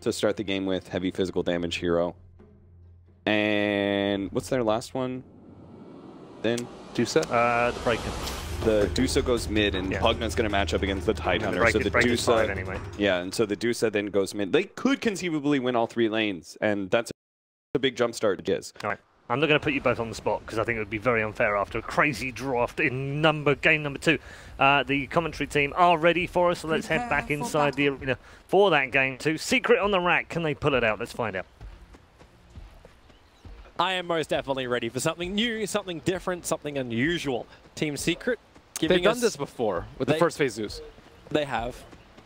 to start the game with heavy physical damage hero. And what's their last one? Then Dusa? The Breaker. The Dusa goes mid, and Pugna's going to match up against the Tidehunter. So the Dusa, anyway. Yeah, and so the Dusa then goes mid. They could conceivably win all 3 lanes, and that's a big jump start to Giz. All right. I'm not going to put you both on the spot because I think it would be very unfair after a crazy draft in game number 2. The commentary team are ready for us, so let's head back inside the arena for that game 2. Secret on the rack, can they pull it out? Let's find out. I am most definitely ready for something new, something different, something unusual. Team Secret They've done this before with the first phase Zeus. They have.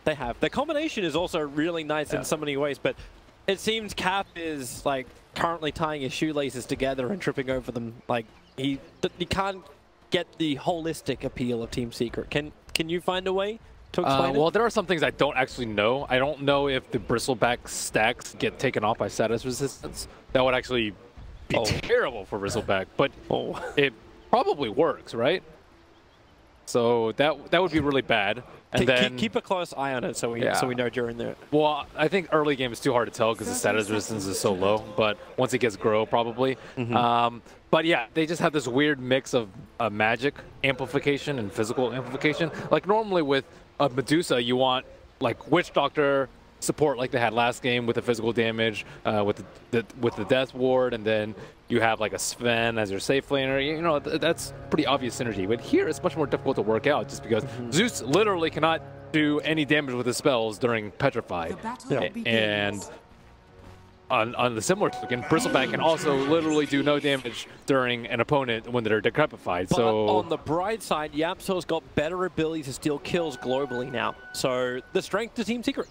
They have. The combination is also really nice in so many ways, but it seems Cap is like currently tying his shoelaces together and tripping over them. Like he can't get the holistic appeal of Team Secret. Can you find a way to explain it? Well, there are some things I don't actually know. I don't know if the bristleback stacks get taken off by status resistance. That would actually be terrible for bristleback, but it probably works, right? So that would be really bad. And then keep a close eye on it so we know during the. Well, I think early game is too hard to tell because the status resistance is so low. But once it gets grow, probably. But yeah, they just have this weird mix of magic amplification and physical amplification. Like normally with a Medusa, you want like Witch Doctor support like they had last game with the physical damage, with the Death Ward, and then you have like a Sven as your safe laner. You know, that's pretty obvious synergy. But here it's much more difficult to work out just because Zeus literally cannot do any damage with his spells during Petrify. And on the similar token, Bristleback can also literally do no damage during an opponent when they're decrepified. But so on the bright side, Yapso's got better ability to steal kills globally now. So the strength to Team Secret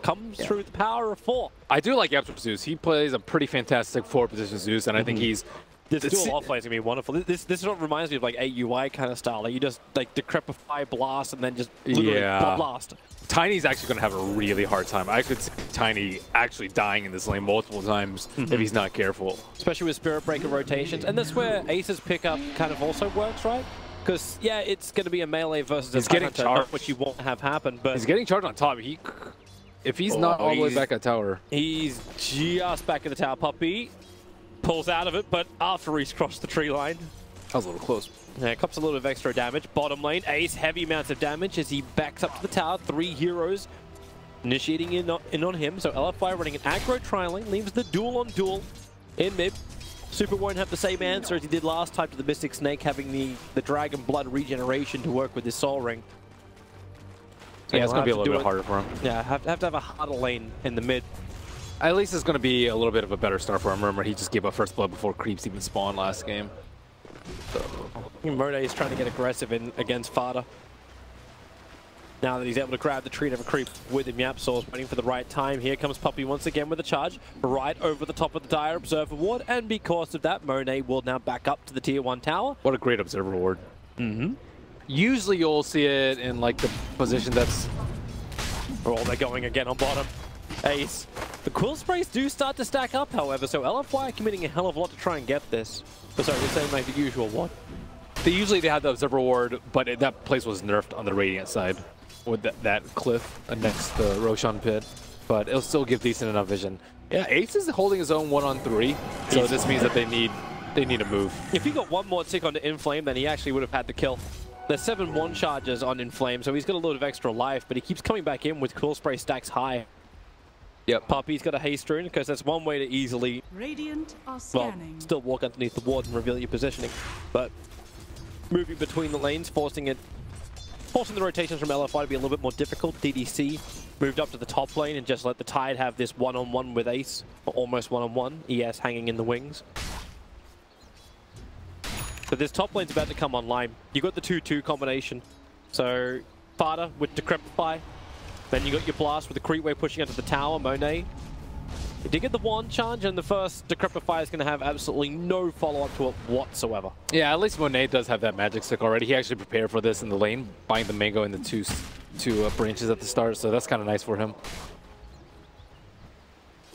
comes through the power of 4. I do like Yapso Zeus. He plays a pretty fantastic 4-position Zeus, and I think he's... This dual offlane is going to be wonderful. This sort of reminds me of like AUI kind of style. Like you just like decrepify, blast, and then just literally blast. Tiny's actually going to have a really hard time. I could see Tiny actually dying in this lane multiple times if he's not careful. Especially with Spirit Breaker rotations. And that's where Ace's pickup kind of also works, right? Because, yeah, it's going to be a melee versus a Tidehunter, which you won't have happen. But he's getting charged on top. If he's not all the way back at tower. He's just back at the tower. Puppy pulls out of it, but after he's crossed the tree line. That was a little close. Yeah, cops a little bit of extra damage. Bottom lane, Ace, heavy amounts of damage as he backs up to the tower. 3 heroes initiating in on him. So LFY running an aggro tri-lane, leaves the duel on duel in mid. Super won't have the same answer as he did last time to the Mystic Snake, having the Dragon Blood regeneration to work with his Soul Ring. Yeah, it's going to be a little bit harder for him. Yeah, have to have a harder lane in the mid. At least it's going to be a little bit of a better start for him. Remember, he just gave up first blood before creeps even spawned last game. So Monet is trying to get aggressive against Fada. Now that he's able to grab the treat of a creep with him, Yapso's waiting for the right time. Here comes Puppy once again with a charge right over the top of the Dire Observer Ward, and because of that, Monet will now back up to the Tier 1 tower. What a great Observer Ward. Usually you'll see it in like the position that's... Oh, they're going again on bottom. Ace. The Quill Sprays do start to stack up, however, so LFY committing a hell of a lot to try and get this. Oh, sorry, we're saying like the usual one. Usually they have the Observer Ward, but that place was nerfed on the Radiant side with that cliff next to the Roshan pit. But it'll still give decent enough vision. Yeah, Ace is holding his own 1-on-3, so this means that they need a move. If he got one more tick onto Inflame, then he actually would have had the kill. There's 7 1-charges on Inflame, so he's got a little bit of extra life, but he keeps coming back in with Cool Spray stacks high. Yep. Puppy's got a haste rune, because that's one way to easily, still walk underneath the ward and reveal your positioning. But moving between the lanes, forcing the rotations from LFY to be a little bit more difficult. DDC moved up to the top lane and just let the Tide have this one-on-one with Ace, or almost one-on-one. ES hanging in the wings. But this top lane's about to come online. You got the 2-2 combination. So Fada with Decrepify. Then you got your Blast with the Creep Wave pushing onto the tower. Monet. You did get the wand charge, and the first Decrepify is going to have absolutely no follow-up to it whatsoever. Yeah, at least Monet does have that magic stick already. He actually prepared for this in the lane, buying the mango in the two branches at the start, so that's kind of nice for him.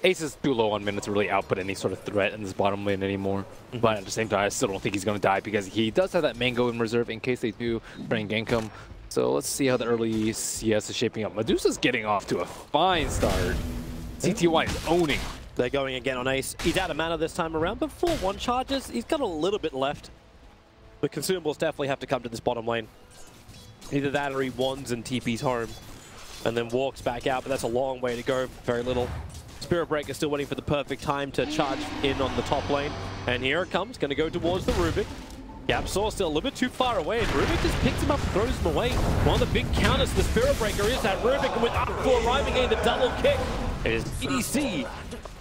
Ace is too low on mana to really output any sort of threat in this bottom lane anymore. But at the same time, I still don't think he's going to die because he does have that mango in reserve in case they do try and gank him. So let's see how the early CS is shaping up. Medusa's getting off to a fine start. CTY is owning. They're going again on Ace. He's out of mana this time around, but 4-1 charges. He's got a little bit left. The consumables definitely have to come to this bottom lane. Either that or he wands and TP's home and then walks back out, but that's a long way to go. Very little. Spirit Breaker still waiting for the perfect time to charge in on the top lane. And here it comes, going to go towards the Rubik. YapzOr still a little bit too far away, and Rubik just picks him up and throws him away. One of the big counters to the Spirit Breaker is that Rubik, and with Up4 arriving in the double kick, it is EDC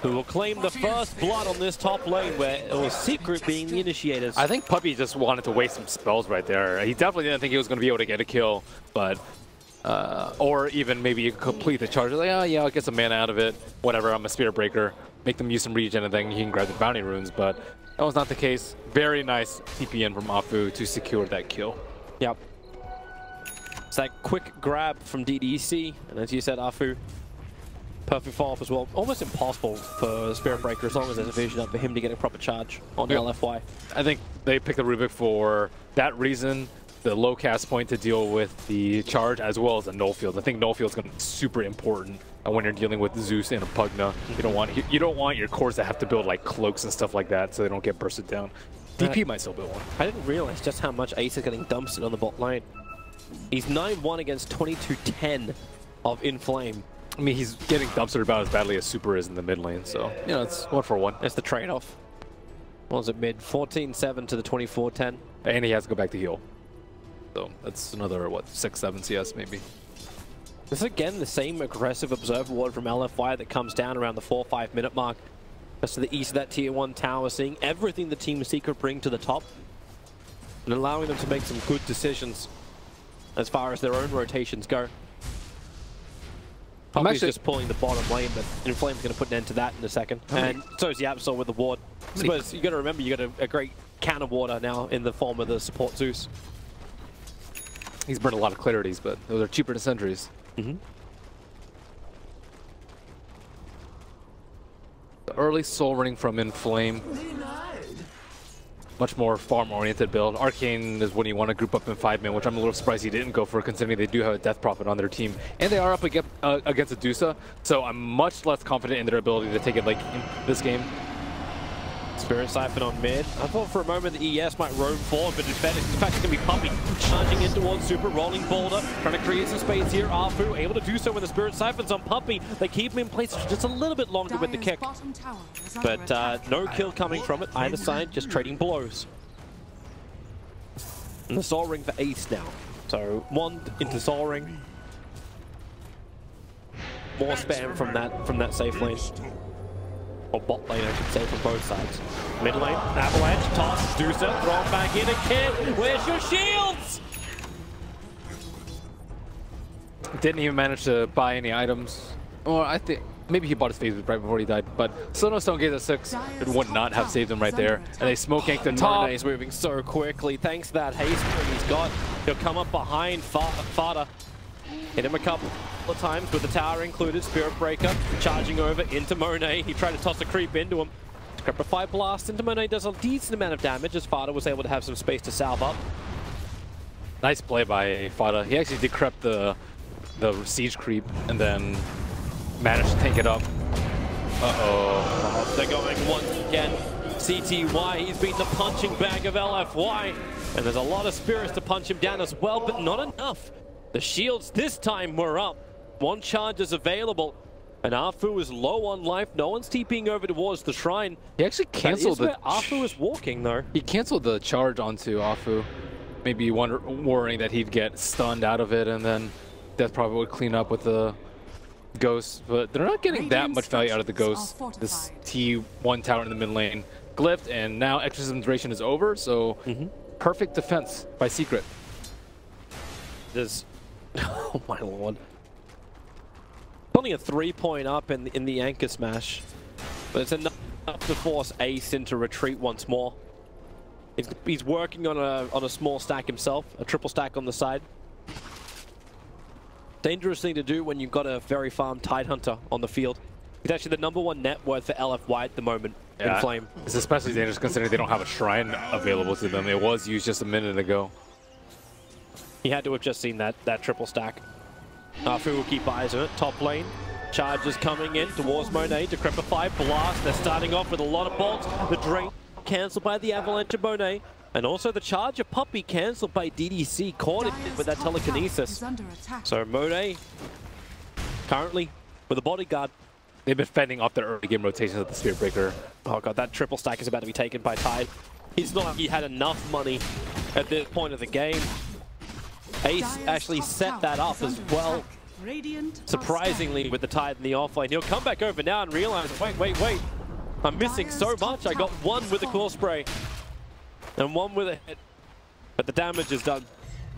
who will claim the first blood on this top lane, where it was Secret being the initiators. I think Puppy just wanted to waste some spells right there. He definitely didn't think he was going to be able to get a kill, but or even maybe complete the charge. Like, oh yeah, I'll get some mana out of it. Whatever, I'm a Spirit Breaker. Make them use some regen and then he can grab the bounty runes, but that was not the case. Very nice TP in from Afu to secure that kill. Yep. It's that quick grab from DDC, and as you said, Afu, perfect follow-up as well. Almost impossible for Spirit Breaker as long as there's a vision up for him to get a proper charge on LFY. I think they picked the Rubik for that reason, the low cast point to deal with the charge, as well as the null field. I think null field is going to be super important when you're dealing with Zeus and a Pugna. You don't want your cores to have to build like cloaks and stuff like that, so they don't get bursted down. DP might still build one. I didn't realize just how much Ace is getting dumpstered on the bot lane. He's 9-1 against 22-10 of Inflame. I mean, he's getting dumpstered about as badly as Super is in the mid lane, so you know, it's 1-for-1. That's the trade-off. What was it, mid? 14-7 to the 24-10. And he has to go back to heal. So that's another, what, 6-7 CS maybe. This is again the same aggressive Observer Ward from LFY that comes down around the 4-5 minute mark. Just to the east of that tier 1 tower, seeing everything the Team Secret bring to the top and allowing them to make some good decisions as far as their own rotations go. I'm actually just pulling the bottom lane, but Inflame's going to put an end to that in a second. And so is YapzOr with the ward. I suppose you got to remember you got a great counter warder now in the form of the support Zeus. He's burned a lot of clarities, but those are cheaper than sentries. Mm-hmm. The early soul running from Inflame. Much more farm-oriented build. Arcane is when you want to group up in 5-man, which I'm a little surprised he didn't go for, considering they do have a Death Prophet on their team. And they are up against a Dusa, so I'm much less confident in their ability to take it like in this game. Spirit Siphon on mid. I thought for a moment the ES might roam forward, but in fact it's going to be Puppy charging in towards Super, rolling Boulder, trying to create some space here. Afu able to do so when the Spirit Siphon's on Puppy. They keep him in place just a little bit longer with the kick. But no kill coming from it. Either side just trading blows. And the Soul Ring for Ace now. So Wand into Soul Ring. More spam from that safe lane. Or bot lane, I should say, from both sides. Mid lane, Avalanche, toss, Dusa, throw him back in again. Where's your shields? Didn't even manage to buy any items. Or I think maybe he bought his phase right before he died. But Stone Gaze at 6, it would not have saved him right there. And they smoke ganked the top. He's moving so quickly. Thanks to that haste he's got. He'll come up behind Fada. Hit him a couple of times with the tower included. Spirit Breaker charging over into Monet. He tried to toss a creep into him. Scrapify blast into Monet does a decent amount of damage as Fada was able to have some space to salve up. Nice play by Fada. He actually decrept the siege creep and then managed to tank it up. Uh-oh. They're going once again. CTY, he's been the punching bag of LFY. And there's a lot of spirits to punch him down as well, but not enough. The shields this time were up. One charge is available. And Afu is low on life. No one's TPing over towards the shrine. He actually canceled the... Afu is walking, though. He canceled the charge onto Afu. Maybe worrying that he'd get stunned out of it, and then Death probably would clean up with the Ghost. But they're not getting that much value out of the Ghost. This T1 tower in the mid lane glyphed, and now Exorcism's duration is over, so perfect defense by Secret. There's... Oh my lord. Only a 3-point up in the anchor smash, but it's enough to force Ace into retreat once more. He's working on a small stack himself, a triple stack on the side. Dangerous thing to do when you've got a very farmed Tidehunter on the field. He's actually the #1 net worth for LFY at the moment in Flame. It's especially dangerous considering they don't have a shrine available to them. It was used just a minute ago. He had to have just seen that triple stack. Afu will keep eyes on it. Top lane. Charges coming in towards Monet. Decrepify blast. They're starting off with a lot of bolts. The drain cancelled by the avalanche of Monet. And also the charge of Puppey cancelled by DDC. Caught it with that telekinesis. So Monet currently with a bodyguard. They've been fending off their early game rotations with the Spirit Breaker. Oh god, that triple stack is about to be taken by Tide. It's not like he had enough money at this point of the game. Ace actually set that up as well. Surprisingly, with the Tide in the offlane. He'll come back over now and realize, wait. I'm missing so much. I got one with the core spray and one with a hit. But the damage is done.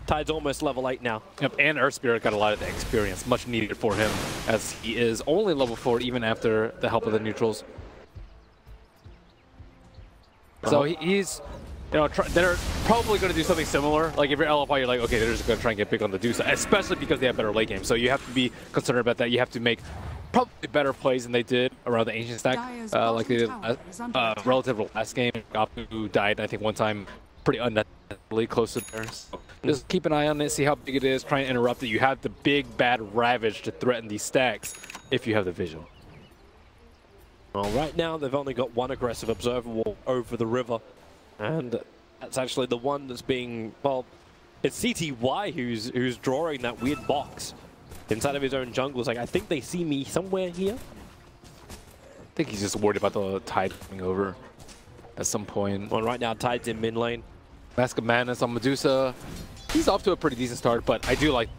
Tide's almost level 8 now. Yep, and Earth Spirit got a lot of the experience, much needed for him, as he is only level 4 even after the help of the neutrals. So he's, you know, they're probably going to do something similar. Like if you're LFY, you're like, okay, they're just going to try and get big on the Deuce, especially because they have better late game. So you have to be concerned about that. You have to make probably better plays than they did around the Ancient stack, like they did relative to last game. Apu died, I think, one time pretty unnecessarily close to theirs. So just keep an eye on it, see how big it is, try and interrupt it. You have the big bad Ravage to threaten these stacks if you have the vision. Well, right now they've only got one aggressive observer wall over the river, and that's actually the one that's being, well, it's CTY who's drawing that weird box inside of his own jungle. It's like, I think they see me somewhere here. I think he's just worried about the Tide coming over at some point. Well, right now Tide's in mid lane. Mask of Madness on Medusa. He's off to a pretty decent start, but I do like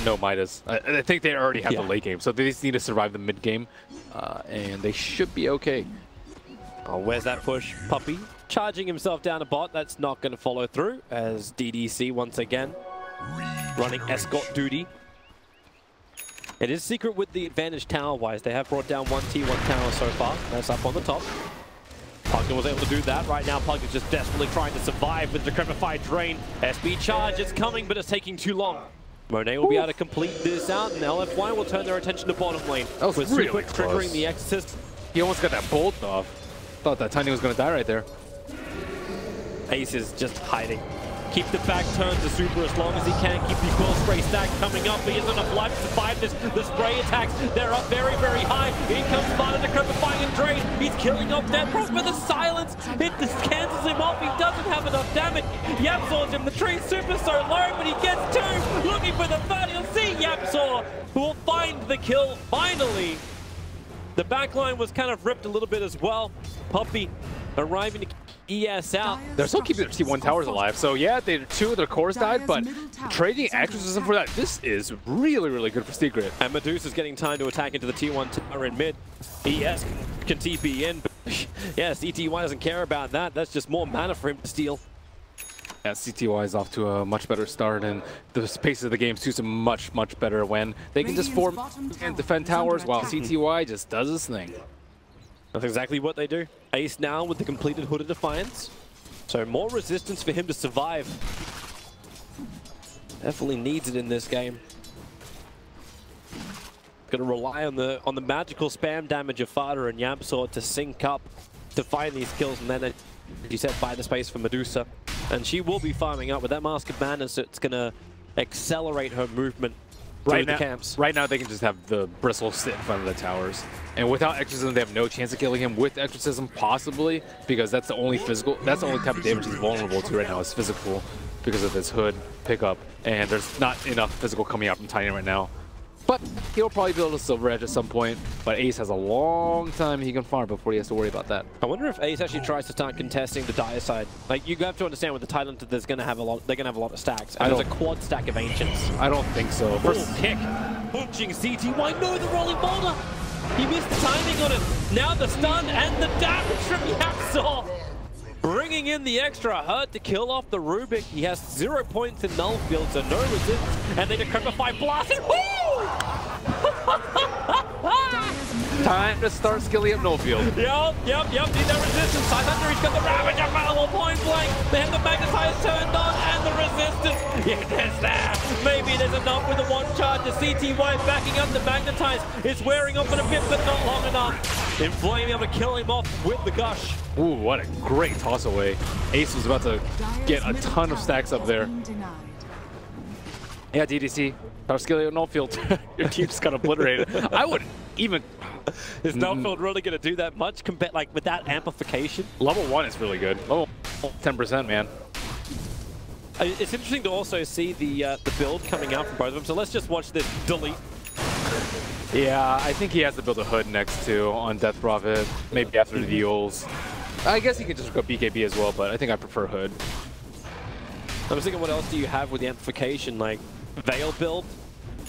no Midas. I think they already have the late game, so they just need to survive the mid game, and they should be okay. Oh, where's that push? Puppey charging himself down a bot. That's not going to follow through, as DDC once again running escort duty. It is Secret with the advantage tower-wise. They have brought down one T1 tower so far. That's up on the top. Pugna was able to do that. Right now, Pugna's just desperately trying to survive with the Decrepify Drain. SB charge is coming, but it's taking too long. Monet will be able to complete this out, and LFY will turn their attention to bottom lane. That was with really Super close. triggering the Exorcist. He almost got that bolt off. Thought that Tiny was going to die right there. Ace is just hiding. Keep the back turn to Super as long as he can. Keep the core spray stack coming up. He has enough life to survive this. The spray attacks, they're up very, very high. In comes Sparta, Decrepifying and Drain. He's killing off Death Proc, but the silence, it just cancels him off. He doesn't have enough damage. Yapsaws him. The tree super so low, but he gets two. Looking for the third. You'll see Yapsaw, who will find the kill finally. The backline was kind of ripped a little bit as well. Puppey arriving to ES out. They're still keeping their T1 towers alive. So yeah, two of their cores died, but trading Exorcism for that, this is really, really good for Secret. And Medusa's getting time to attack into the T1 tower in mid. ES can TP in, but yeah, CTY doesn't care about that. That's just more mana for him to steal. Yeah, CTY is off to a much better start, and the pace of the game suits them much, much better when they can just form and defend towers while CTY just does his thing. That's exactly what they do. Ace now with the completed Hood of Defiance. So more resistance for him to survive. Definitely needs it in this game. Gonna rely on the magical spam damage of Fada and Yamsor to sync up to find these kills, and then, as you said, buy the space for Medusa. And she will be farming up with that Mask of Madness. It's gonna accelerate her movement through the camps. Right now, they can just have the Bristle sit in front of the towers. And without Exorcism, they have no chance of killing him. With Exorcism, possibly, because that's the only that's the only type of damage he's vulnerable to right now is physical, because of his Hood pickup. And there's not enough physical coming out from Tiny right now. But he'll probably be able to Silver Edge at some point. But Ace has a long time he can farm before he has to worry about that. I wonder if Ace actually tries to start contesting the Dire side. Like, you have to understand with the Titan, there's gonna have a lot. They're gonna have a lot of stacks. And there's a quad stack of Ancients. I don't think so. First kick, punching CTY. No, the rolling boulder. He missed the timing on it. Now the stun and the damage from Yapsaw. Bringing in the extra hurt to kill off the Rubik. He has 0 points in null field, so no resistance. And they Decrepify blast it. Time to start skilling up Nullfield. Yep. Need that resistance. Side under, he's got the Ravage available point blank. They have the Magnetize turned on and the resistance. Yeah, it's there. Maybe there's enough with the one charge. The CTY backing up the Magnetize. It's wearing off in a bit, but not long enough. Inflame able to kill him off with the Gush. Ooh, what a great toss away. Ace was about to get a ton of stacks up there. Yeah, DDC. Tarskilio no field. Your team just got obliterated. I wouldn't even. Is no field really going to do that much compared, like, with that amplification? Level 1 is really good. Level 10%, man. It's interesting to also see the build coming out from both of them. So let's just watch this delete. Yeah, I think he has to build a hood next to on Death Prophet. Maybe after the deals. I guess he could just go BKB as well, but I think I prefer hood. I was thinking, what else do you have with the amplification? Like Veil build?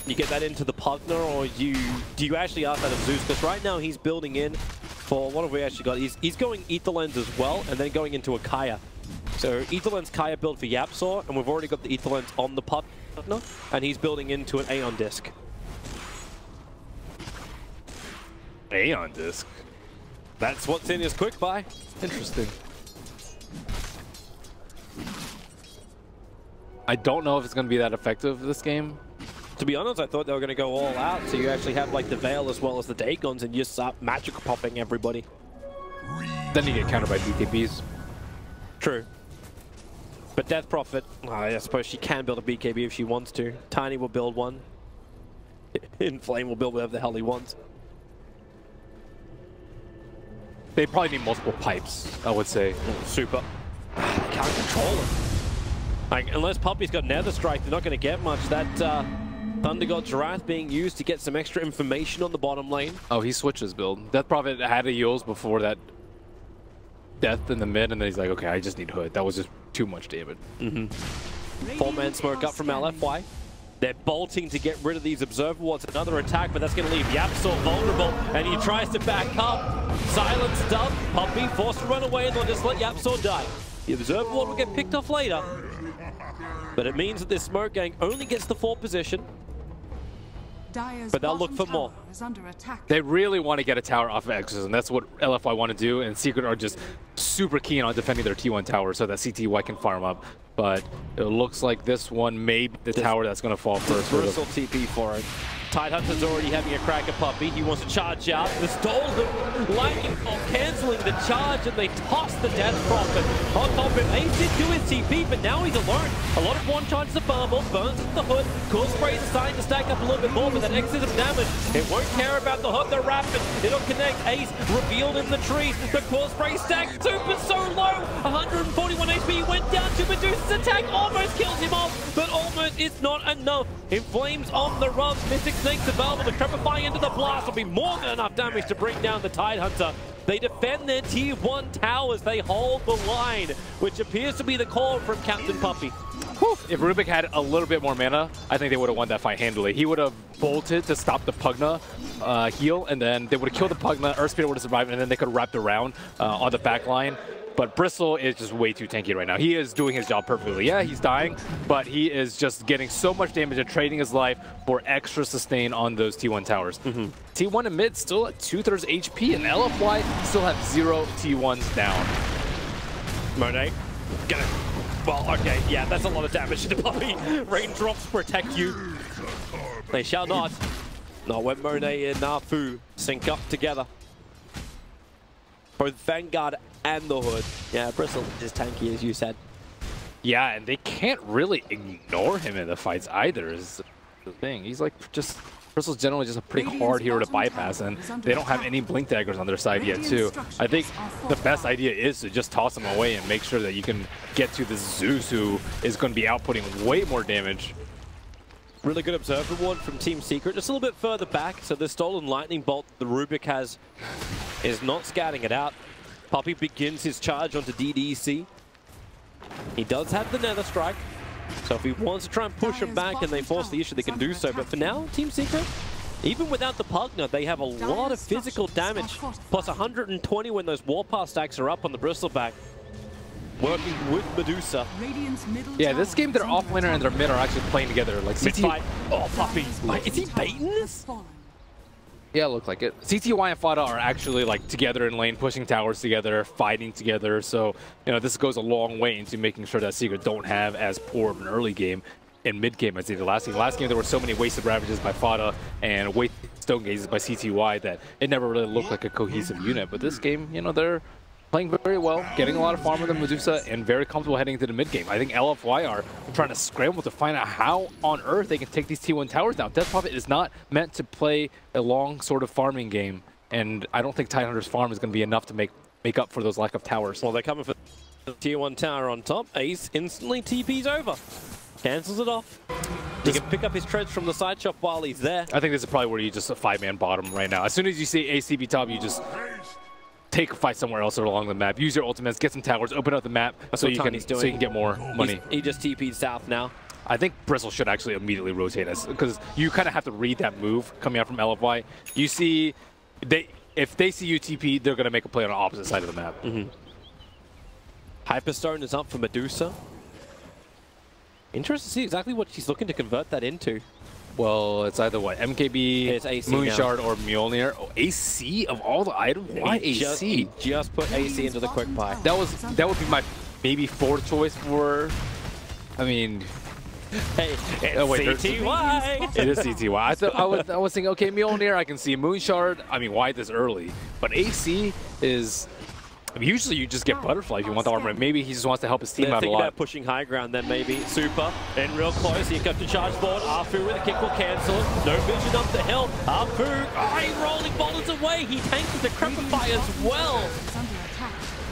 You get that into the Pugner, or do you actually ask that of Zeus? Because right now he's building in for what have we actually got? He's going Ether Lens as well, and then going into a Kaya. So Ether Lens Kaya build for Yapsaw, and we've already got the Ether Lens on the Pugner, and he's building into an Aeon disc. Aeon disc. That's what's in his quick buy. Interesting. I don't know if it's going to be that effective this game. To be honest, I thought they were going to go all out, so you actually have like the Veil as well as the Dagons, and you start magic popping everybody. Then you get countered by BKBs. True. But Death Prophet, I suppose she can build a BKB if she wants to. Tiny will build one. Inflame will build whatever the hell he wants. They probably need multiple pipes, I would say. Super. They can't control it. Like, unless Puppy's got Nether Strike, they're not going to get much. That Thunder God's Wrath being used to get some extra information on the bottom lane. Oh, he switches build. Death Prophet had a Eels before that death in the mid, and then he's like, okay, I just need hood. That was just too much damage. Four-man smoke up from LFY. They're bolting to get rid of these Observer Wards. Another attack, but that's going to leave Yapsaw vulnerable, and he tries to back up. Silence done. Puppy forced to run away, and they'll just let Yapsaw die. The Observer Ward will get picked off later, but it means that this smoke gang only gets the 4th position. But they'll look for more. They really want to get a tower off of Exorcism, and that's what LFY want to do, and Secret are just super keen on defending their T1 tower so that CTY can farm up. But it looks like this one may be the tower that's going to fall first. Bristle TP for it. Tidehunter's already having a crack at Puppy. He wants to charge out. The Stolen Lightning Bolt cancelling the charge, and they toss the Death Prophet on top of him. Ace did do his TP, but now he's alone. A lot of one charges of Fireball, burns into the hood. Cool Sprays is starting to stack up a little bit more, but that exit of damage, it won't care about the hood. They're rapid. It'll connect. Ace revealed in the tree. The Cool Spray stack super so low. 141 HP went down to Medusa's attack. Almost kills him off, but almost is not enough. Inflames on the run. Mystic Snake's available. The Crepify into the blast will be more than enough damage to bring down the Tidehunter. They defend their Tier 1 towers. They hold the line, which appears to be the call from Captain Puppy. Whew. If Rubik had a little bit more mana, I think they would have won that fight handily. He would have bolted to stop the Pugna heal, and then they would have killed the Pugna, Earth Spirit would have survived, and then they could have wrapped around on the back line. But Bristle is just way too tanky right now. He is doing his job perfectly. Yeah, he's dying, but he is just getting so much damage and trading his life for extra sustain on those T1 towers. T1 and mid still at 2/3 HP, and LFY still have 0 T1s down. Monet, get it. Well, okay, yeah, that's a lot of damage to the Puppy. Raindrops protect you. They shall not. Not when Monet and Nafu sync up together. Both Vanguard and the hood. Yeah, Bristle is tanky, as you said. Yeah, and they can't really ignore him in the fights either, is the thing. He's like just... Bristle's generally just a pretty hard hero to bypass, and they don't have any Blink Daggers on their side yet, too. I think the best idea is to just toss him away and make sure that you can get to this Zeus, who is going to be outputting way more damage. Really good Observer Ward from Team Secret. Just a little bit further back, so the Stolen Lightning Bolt the Rubik has is not scouting it out. Puppy begins his charge onto DDC. He does have the Nether Strike, so if he wants to try and push him back and they force the issue, they can do so. But for now, Team Secret, even without the Pugna, they have a lot of physical damage, plus 120 when those Warpath stacks are up on the Bristleback. Working with Medusa. Yeah, this game, their offlaner and their mid are actually playing together. Like CT... Oh, Puppy. Is he baiting this? Yeah, it looked like it. CTY and Fada are actually like together in lane, pushing towers together, fighting together. So, you know, this goes a long way into making sure that Secret don't have as poor of an early game and mid game as they did last game. Last game, there were so many wasted Ravages by Fada and wasted Stone Gazes by CTY that it never really looked like a cohesive unit. But this game, you know, they're playing very well, getting a lot of farm with the Medusa, and very comfortable heading into the mid game. I think LFY are trying to scramble to find out how on earth they can take these T1 towers down. Death Prophet is not meant to play a long sort of farming game, and I don't think Tidehunter's farm is going to be enough to make up for those lack of towers. Well, they're coming for the Tier 1 tower on top. Ace instantly TP's over. Cancels it off. He can pick up his treads from the side shop while he's there. I think this is probably where you just a 5-man bottom right now. As soon as you see ACB top, you just take a fight somewhere else along the map. Use your ultimates, get some towers, open up the map so you can get more money. He just TP'd south now. I think Bristle should actually immediately rotate us because you kind of have to read that move coming out from LFY. You see, if they see you TP, they're going to make a play on the opposite side of the map. Hyperstone is up for Medusa. Interesting to see exactly what she's looking to convert that into. Well, it's either what, MKB, it's AC Moonshard, or Mjolnir. Oh, AC of all the items? Why AC? He just put AC into the quick buy. That would be my maybe fourth choice for. I mean, hey, it's CTY. It is CTY. I was thinking, okay, Mjolnir, I can see Moonshard. I mean, why this early? But AC is. I mean, usually you just get Butterfly if you want the armor. Maybe he just wants to help his team out a lot. Thinking about pushing high ground then maybe. Super, in real close, he comes to charge forward. Afu with a kick will cancel. No vision up the hill. Afu, rolling boulders away. He tanks with the Crepify as well.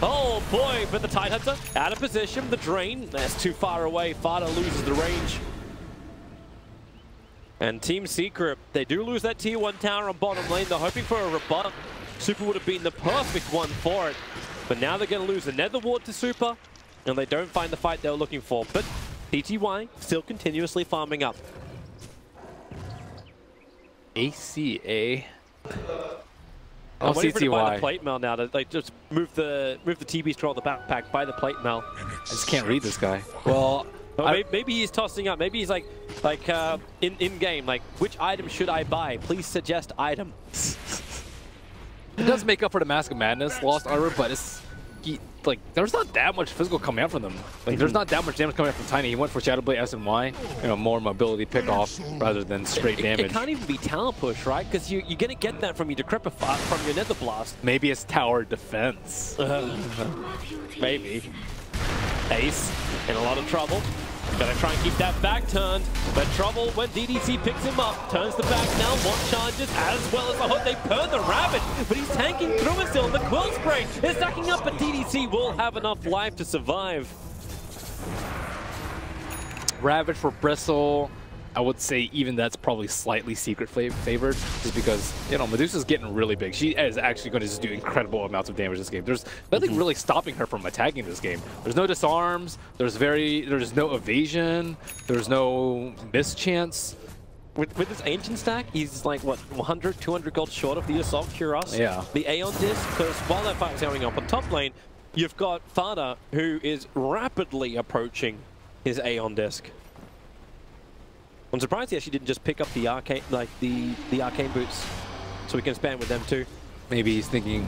Oh boy, but the Tidehunter out of position. The drain, that's too far away. Fada loses the range. And Team Secret, they do lose that Tier 1 tower on bottom lane. They're hoping for a rebuttal. Super would have been the perfect one for it. But now they're going to lose the Nether Ward to Super, and they don't find the fight they were looking for. But TTY still continuously farming up. ACA. I'm waiting for it to buy the plate mail now. They just move the TB scroll the backpack, buy the plate mail. I just can't read this guy. Well, maybe he's tossing up. Maybe he's like in game, like, which item should I buy? Please suggest item. It does make up for the Mask of Madness, lost armor, but it's like there's not that much physical coming out from them. Like there's not that much damage coming out from Tiny. He went for Shadowblade SNY, more mobility pick off rather than straight damage. It can't even be talent push, right? Because you're gonna get that from your Decrepify, from your Nether Blast. Maybe it's tower defense. Maybe. Ace in a lot of trouble. Gotta try and keep that back turned, but trouble when DDC picks him up. Turns the back now, one charges as well as the hook. They burn the Ravage, but he's tanking through it still. The Quill Spray is stacking up, but DDC will have enough life to survive. Ravage for Bristle. I would say even that's probably slightly Secret favored, just because, Medusa's getting really big. She is actually going to just do incredible amounts of damage this game. There's nothing really stopping her from attacking this game. There's no disarms, there's no evasion, there's no mischance. With this Ancient stack, he's like, what, 100, 200 gold short of the Assault Cuirass? Yeah. The Aeon Disc, because while that fight's going up on top lane, you've got Fada, who is rapidly approaching his Aeon Disc. I'm surprised he actually didn't just pick up the arcane, the arcane boots, so we can spam with them too. Maybe he's thinking,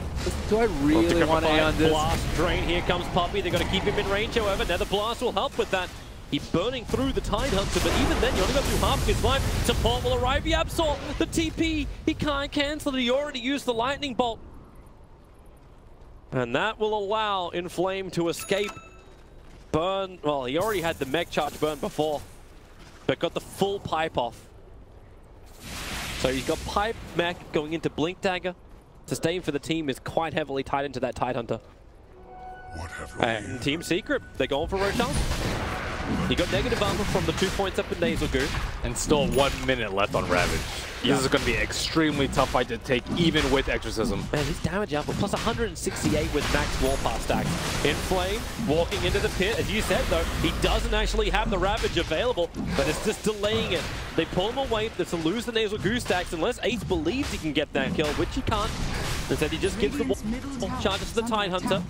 do I really want to Aeon Disc? Blast drain, here comes Puppey. They're going to keep him in range, however. Nether Blast will help with that. He's burning through the Tidehunter, but even then, you only got through half of his life. Support will arrive. He Absol, the TP, he can't cancel it. He already used the Lightning Bolt. And that will allow Inflame to escape. Burn, well, he already had the mech charge burn before, but got the full pipe off. So he's got pipe, mech going into Blink Dagger. Sustain for the team is quite heavily tied into that Tidehunter. And Team Secret, they're going for Roshan. He got negative armor from the 2 points up in Nasal Goo. And still 1 minute left on Ravage. Yeah. This is going to be an extremely tough fight to take, even with Exorcism. Man, his damage output plus 168 with max Warpath stacks. Inflame, walking into the pit. As you said, though, he doesn't actually have the Ravage available, but it's just delaying it. They pull him away to lose the Nasal Goo stacks unless Ace believes he can get that kill, which he can't. Instead, he just gives the charges to the Tidehunter.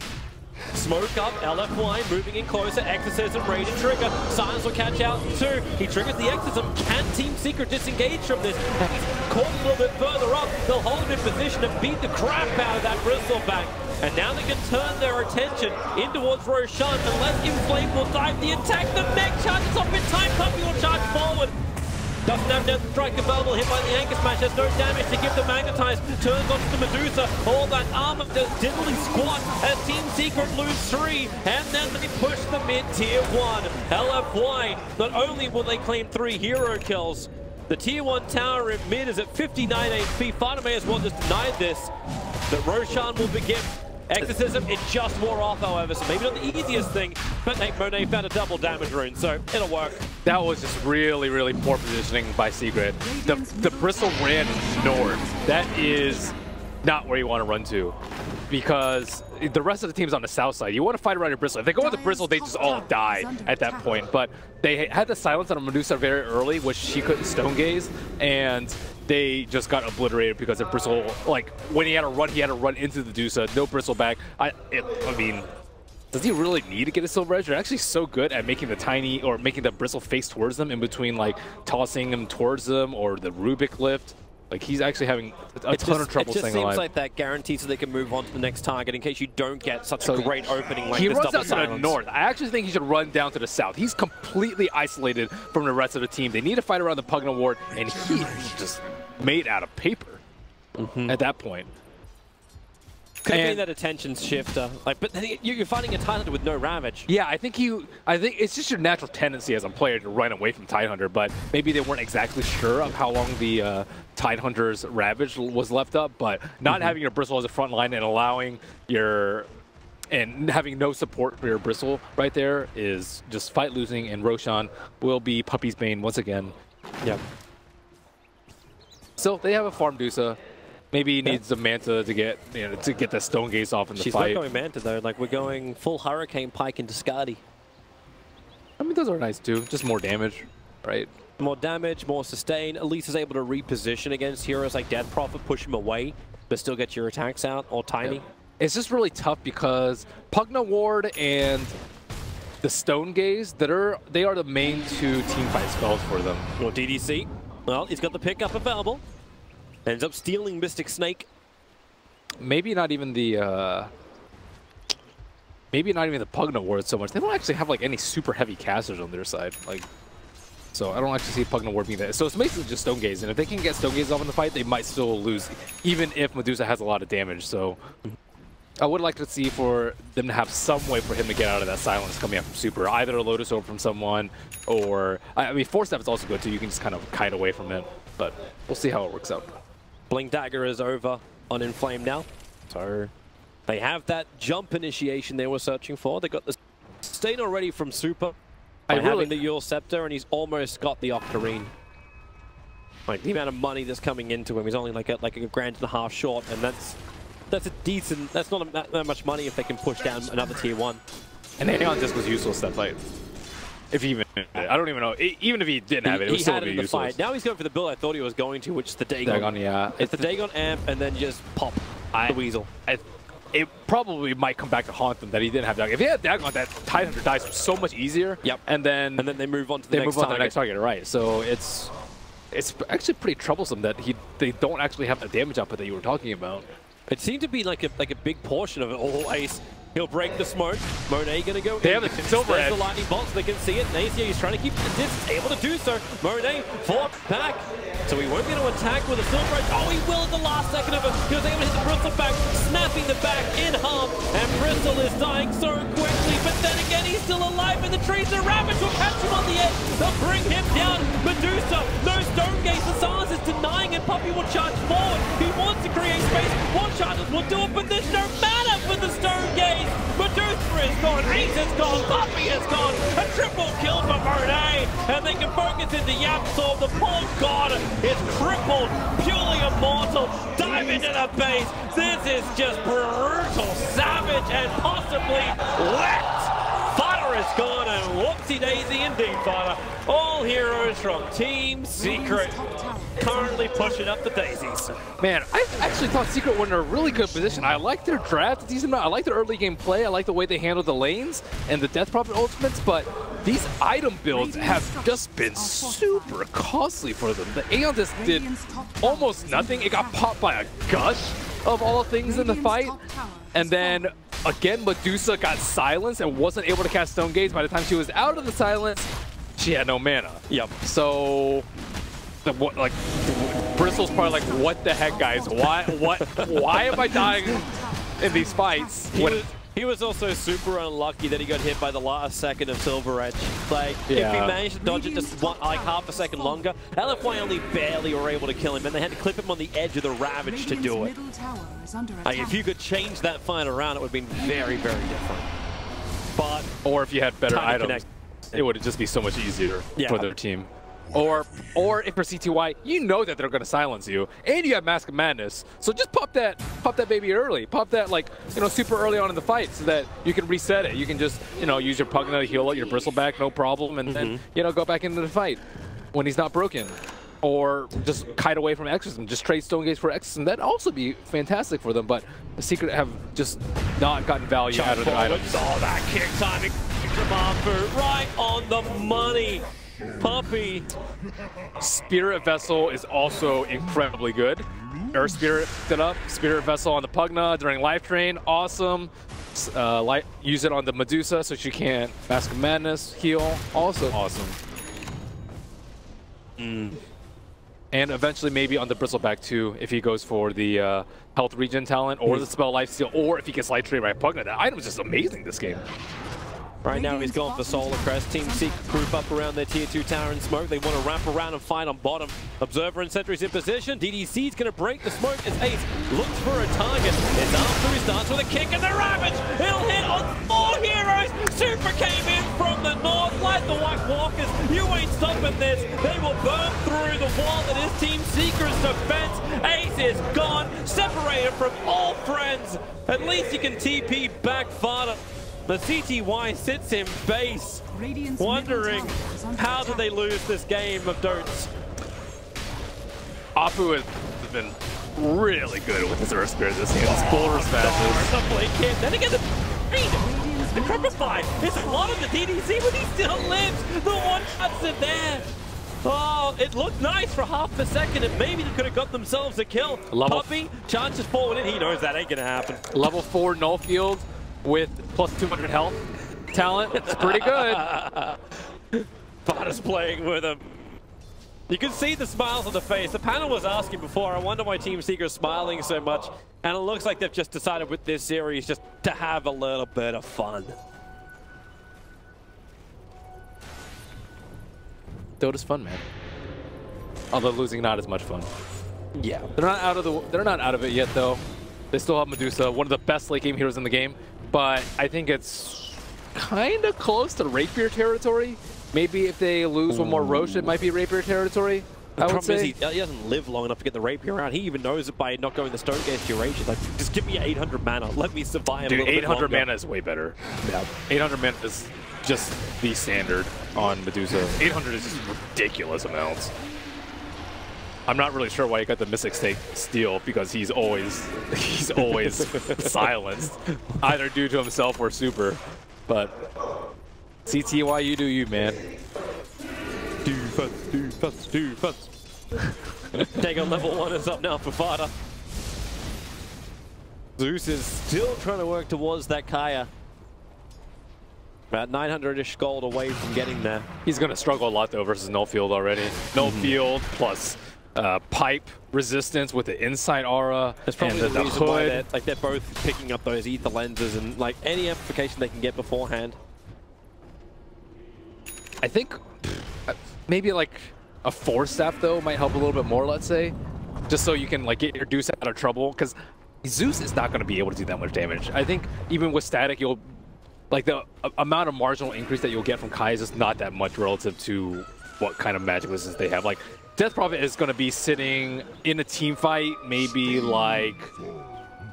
Smoke up, LFY moving in closer, Exorcism ready to trigger. Silence will catch out too. He triggers the Exorcism. Can Team Secret disengage from this? He's caught a little bit further up. They'll hold him in position and beat the crap out of that Bristleback. And now they can turn their attention in towards Roshan unless Inflame will dive the attack. The mech charges off in time. Puppey will charge forward. Doesn't have Death Strike available, hit by the Anchor Smash, there's no damage to give the Magnetize, turns onto the Medusa, all that armor does diddly squat as Team Secret lose 3, and then they push the mid-tier 1. LFY, not only will they claim 3 hero kills, the tier 1 tower in mid is at 59 HP. Fighter may as well just deny this, that Roshan will begin. Exorcism, it just wore off, however, so maybe not the easiest thing, but Nate Monet found a double damage rune, so it'll work. That was just really, really poor positioning by Secret. The Bristle ran north. That is not where you want to run to, because the rest of the team's on the south side. You want to fight around your Bristle. If they go with the Bristle, they just all die at that point. But they had the silence on Medusa very early, which she couldn't stone gaze, and they just got obliterated because of Bristle. Like, when he had to run into the Medusa, no Bristle back. I mean, does he really need to get a Silver Edge? They're actually so good at making the Bristle face towards them in between, like, tossing him towards them or the Rubik lift. Like, he's actually having a ton of trouble staying alive. It just seems like that guarantees so they can move on to the next target in case you don't get such a great opening like this. He runs double out silence. to the north. I actually think he should run down to the south. He's completely isolated from the rest of the team. They need to fight around the Pugna Ward, and he is just made out of paper at that point. Could have been that attention shifter. Like, but you're fighting a Tidehunter with no Ravage. Yeah, I think it's just your natural tendency as a player to run away from Tidehunter, but maybe they weren't exactly sure of how long the Tidehunter's Ravage was left up, but not having your Bristle as a front line and allowing and having no support for your Bristle right there is just fight losing, and Roshan will be Puppy's Bane once again. Yeah. So they have a farm Dusa. Maybe he needs the Manta to get the Stone Gaze off in the fight. She's not going Manta though. Like, we're going full Hurricane Pike into Skadi. I mean, those are nice too. Just more damage, right? More damage, more sustain. Elise is able to reposition against heroes like Death Prophet, push him away, but still get your attacks out, or Tiny. Yeah. It's just really tough because Pugna Ward and the Stone Gaze, they are the main 2 team fight spells for them. Or DDC. Well, he's got the pickup available. Ends up stealing Mystic Snake. Maybe not even the Pugna Ward so much. They don't actually have like any super heavy casters on their side. Like, so I don't actually see Pugna Ward being that. So it's basically just Stone Gaze, and if they can get Stone Gaze off in the fight, they might still lose, even if Medusa has a lot of damage. So I would like to see for them to have some way for him to get out of that silence coming up from Super. Either a Lotus Orb from someone, or I mean, Force Step is also good too. You can just kind of kite away from it, but we'll see how it works out. Blink Dagger is over on Inflame now. So they have that jump initiation they were searching for. They got the sustain already from Super by having the Yule Scepter, and he's almost got the Octarine. Like, the amount of money that's coming into him, he's only like a $1.5 short, and that's a decent. That's not that much money if they can push down another tier 1. And Aeon Disc was useless that fight. If he even, I don't even know. Even if he didn't have it, it would still be useless. Fight. Now he's going for the build I thought he was going to, which is the Dagon. Dagon, yeah. It's the Dagon Amp, and then just pop the Weasel. It probably might come back to haunt them that he didn't have Dagon. If he had Dagon, that Tidehunter dies so much easier. Yep. And then they move on to the next target. Right. So it's actually pretty troublesome that they don't actually have the damage output that you were talking about. It seemed to be like a big portion of it. Oh, Ace. He'll break the smoke. Monet gonna go. They have the Silver Edge. The lightning bolts. They can see it. Nasia, he's trying to keep the distance. Able to do so. Monet fought back. So he won't be able to attack with a Silver Edge. Oh, he will at the last second of it. He was able to hit the Bristle back, snapping the back in half. And Bristle is dying so quickly. But then again, he's still alive. And the Tracer Ravage will catch him on the edge. They'll bring him down. Medusa, no Stone Gaze. The Silence is denying, and Puppy will charge forward. He wants to create space. One charges will do it, but there's no mana for the Stone Gaze. Medusa is gone, Ace is gone, Puppy is gone, a triple kill for Monet, and they can focus into Yapsor. The poor god is crippled, purely immortal, dive into the base. This is just brutal, savage, and possibly wet. Fodder is gone, and whoopsie daisy indeed, Fodder. All heroes from Team Secret currently pushing up the daisies. Man, I actually thought Secret were in a really good position. I like their draft, decent amount. I like their early game play. I like the way they handle the lanes and the Death Prophet ultimates, but these item builds have just been super costly for them. The Aeon Disc did almost nothing. It got popped by a gush of all things in the fight. And then, again, Medusa got silenced and wasn't able to cast Stone Gaze. By the time she was out of the silence, she had no mana. Yep. So what, like, Bristle's probably like, what the heck, guys? Why am I dying in these fights? He was also super unlucky that he got hit by the last second of Silver Edge. Like, if he managed to dodge it just like half a second longer, LFY only barely were able to kill him, and they had to clip him on the edge of the Ravage to do it. Like, if you could change that fight around, it would have been very, very different. But or if you had better items, it would just be so much easier for their team. Or if for CTY, you know that they're going to silence you, and you have Mask of Madness, so just pop that baby early. Pop that, like, you know, super early on in the fight so that you can reset it. You can just, you know, use your Pugna to heal out your Bristleback, no problem, and then, you know, go back into the fight when he's not broken. Or just kite away from Exorcism, just trade Stone Gaze for Exorcism. That'd also be fantastic for them, but the Secret have just not gotten value out of their items. Oh, that kick timing, right on the money. Puppy. Spirit Vessel is also incredibly good. Earth Spirit it up. Spirit Vessel on the Pugna during Life Drain, awesome. Use it on the Medusa so she can't Mask of Madness, heal, also awesome. And eventually maybe on the Bristleback too, if he goes for the health regen talent or the spell Lifesteal, or if he gets Light Drain right Pugna. That item is just amazing this game. Right now he's gone for Solar Crest. Team Secret group up around their tier 2 tower in smoke. They want to wrap around and fight on bottom. Observer and Sentry's in position. DDC's going to break the smoke as Ace looks for a target. It's after he starts with a kick and the Ravage. It'll hit on 4 heroes. Super came in from the north like the White Walkers. You ain't stopping this. They will burn through the wall that is Team Secret's defense. Ace is gone, separated from all friends. At least he can TP back farther. The CTY sits in base, wondering how did they lose this game of Dotes. Apu has been really good with his Earth Spirit this game. His boulder smashes. Then again, the Crepify is a lot of the DDC, but he still lives. The one-shots are there. Oh, it looked nice for half a second, and maybe they could have got themselves a kill. Puppy charges forward, and he knows that ain't gonna happen. Level 4 null field with plus 200 health talent. It's pretty good. Vada's playing with him. You can see the smiles on the face. The panel was asking before, I wonder why Team Secret's smiling so much. And it looks like they've just decided with this series just to have a little bit of fun. Dota's fun, man. Although losing not as much fun. Yeah. They're not out of it yet though. They still have Medusa, one of the best late game heroes in the game. But I think it's kind of close to Rapier territory. Maybe if they lose one more Roche, it might be Rapier territory. The problem is he doesn't live long enough to get the Rapier out. He even knows it by not going the Stone Gaze duration. Like, just give me 800 mana. Let me survive. Dude, a little 800 bit mana is way better. Yeah. 800 mana is just the standard on Medusa. 800 is just ridiculous amounts. I'm not really sure why he got the Mystic Steal, because he's always silenced, either due to himself or super. But CTY, you do you, man. Do fast. Dagger level 1 is up now for Vada. Zeus is still trying to work towards that Kaya. About 900-ish gold away from getting there. He's going to struggle a lot, though, versus Null Field already. Null Field plus pipe resistance with the Insight Aura. That's probably the reason why they're both picking up those ether lenses and like any amplification they can get beforehand. I think maybe like a Force Staff though might help a little bit more, let's say, just so you can like get your Deuce out of trouble, because Zeus is not going to be able to do that much damage. I think even with static, you'll like the amount of marginal increase that you'll get from Kai is just not that much relative to what kind of magic resistance they have. Like Death Prophet is going to be sitting in a team fight, maybe like,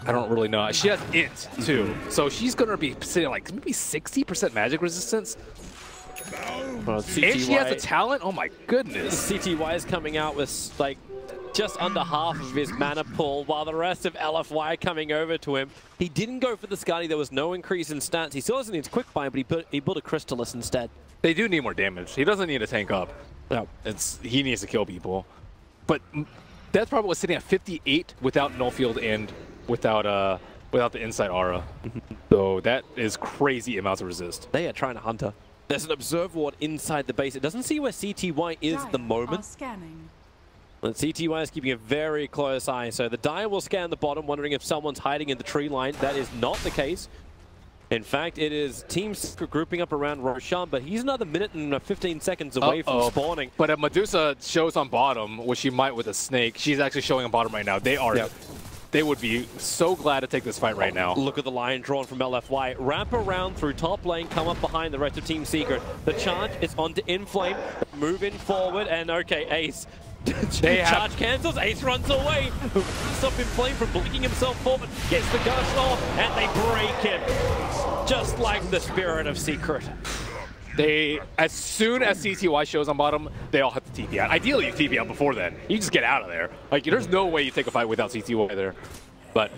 I don't really know. She has Int too, so she's going to be sitting like maybe 60% magic resistance. Well, CTY, and she has a talent? Oh my goodness. CTY is coming out with like just under half of his mana pool, while the rest of LFY coming over to him. He didn't go for the Scotty. There was no increase in stats. He still doesn't need Quick Bind, but he built a Crystallis instead. They do need more damage. He doesn't need to tank up. No. He needs to kill people. But Death Prophet was sitting at 58 without Null Field and without the Insight Aura. So that is crazy amounts of resist. They are trying to hunt her. There's an Observer Ward inside the base. It doesn't see where CTY is at the moment. And CTY is keeping a very close eye. So the Dire will scan the bottom, wondering if someone's hiding in the tree line. That is not the case. In fact, it is Team Secret grouping up around Roshan, but he's another minute and 15 seconds away from spawning. But if Medusa shows on bottom, which she might with a snake, she's actually showing on bottom right now. They are. Yep. They would be so glad to take this fight right now. Look at the line drawn from LFY. Wrap around through top lane, come up behind the rest of Team Secret. The charge is onto Inflame, moving forward, and okay, Ace. Charge cancels, Ace runs away. Stop Inflame from blinking himself forward, gets the gush off, and they break him. Just like the spirit of Secret. They, as soon as CTY shows on bottom, they all have to TP out. Ideally, you TP out before then. You just get out of there. Like, there's no way you take a fight without CTY there. But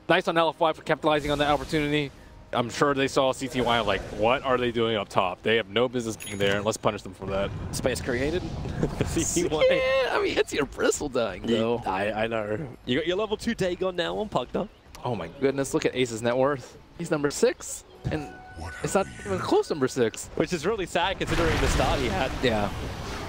nice on LFY for capitalizing on that opportunity. I'm sure they saw CTY like, what are they doing up top? They have no business being there. Let's punish them for that. Space created. CTY. Yeah, I mean, it's your bristle dying, though. I know. You got your level 2 Dagon now on Pugna. Oh my goodness, look at Ace's net worth. He's number 6. And it's not even close number 6. Which is really sad considering the start he had. Yeah.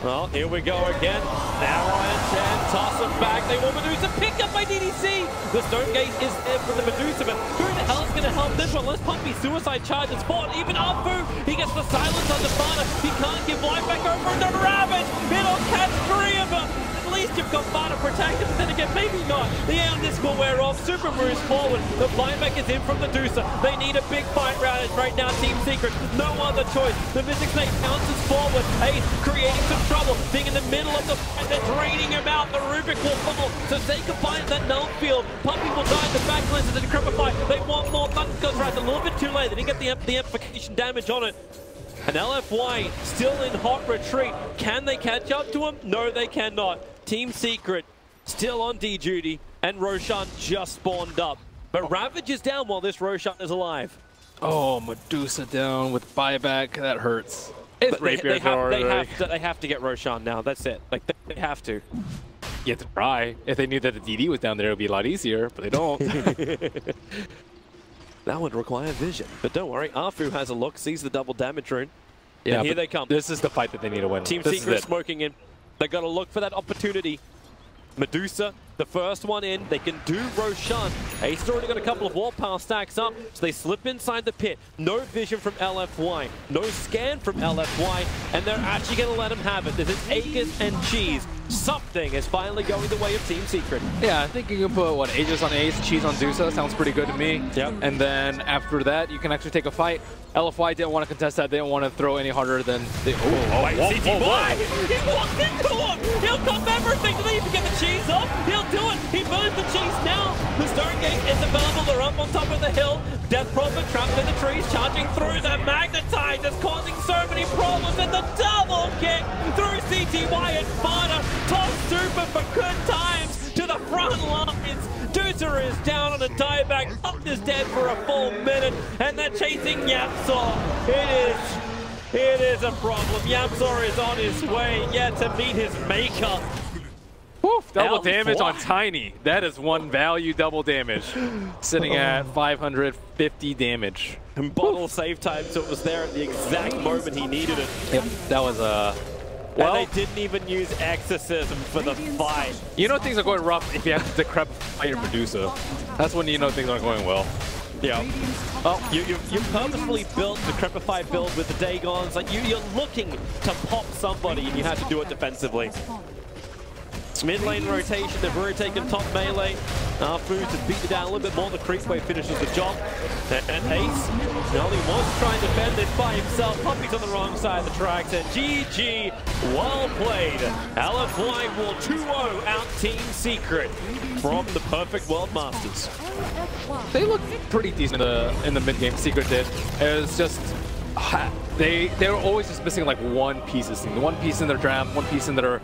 Well, here we go again. Now Ryan Chan, toss him back. They want Medusa picked up by DDC. The Stone Gate is there for the Medusa, but who the hell is going to help this one? Let's Pumpy suicide charges forward. Even Afu, he gets the silence on the Fana. He can't give life back over the Ravage. It'll catch 3 of them. At least you've got Fana protected, but then again, maybe not. The Aeon Disc will wear off. Super moves forward. The buyback is in from Medusa. They need a big fight right now, Team Secret. No other choice. The Mystic Snake bounces forward. Ace creating some trouble. Being in the middle of the fight, they're draining him out. The Rubik will fall. So say goodbye to that null field. Puppy will die in the back lines of the Decrepify. They want more. Thunder goes right a little bit too late. They didn't get the amplification damage on it. And LFY still in hot retreat. Can they catch up to him? No, they cannot. Team Secret still on D duty, and Roshan just spawned up. But Ravage is down while this Roshan is alive. Oh, Medusa down with buyback. That hurts. It's they have to get Roshan now. That's it. Like they have to. You have to try. If they knew that the DD was down there, it would be a lot easier, but they don't. That would require vision. But don't worry, Afu has a look, sees the double damage rune. Yeah, and here they come. This is the fight that they need to win. Team Secret smoking in. They got to look for that opportunity. Medusa, the first one in. They can do Roshan. Ace has already got a couple of Warpower stacks up, so they slip inside the pit. No vision from LFY. No scan from LFY, and they're actually going to let him have it. This is Aegis and Cheese. Something is finally going the way of Team Secret. Yeah, I think you can put, what, Aegis on Ace, Cheese on Dusa. Sounds pretty good to me. Yep. And then after that, you can actually take a fight. LFY didn't want to contest that. They didn't want to throw any harder than... Wait, CTY! He walked into him! He'll come everything to leave to get the cheese off. He'll do it. He moves the cheese now. The Stone Gate is available. They're up on top of the hill. Death Prophet trapped in the trees, charging through the Magnetize, that's causing so many problems. And the double kick through CTY and Fana. Toss super for good times to the front lines. Dusa is down on a dieback. Up is dead for a full minute. And they're chasing Yapzor. It is a problem. Yapzor is on his way yet to meet his maker. Woof, double damage on Tiny. That is one value double damage. Sitting at 550 damage. And bottle save time, so it was there at the exact moment he needed it. Yep, that was a... Well, and they didn't even use Exorcism for the fight. You know things are going rough if you have to Decrepify your Medusa. That's when you know things aren't going well. Yeah. Well, you purposefully built the Decrepify build with the Dagons. Like you're looking to pop somebody, and you had to do it defensively. It's mid lane rotation. They've already taken top melee. Afu to beat it down a little bit more. The creep wave finishes the job. And Ace, well, he was trying to defend this by himself. Puppy's on the wrong side of the tracks. And GG, well played. LFY will 2-0 out Team Secret from the Perfect World Masters. They looked pretty decent in the mid game. Secret did. It was just they were always just missing like one piece in their draft, one piece in their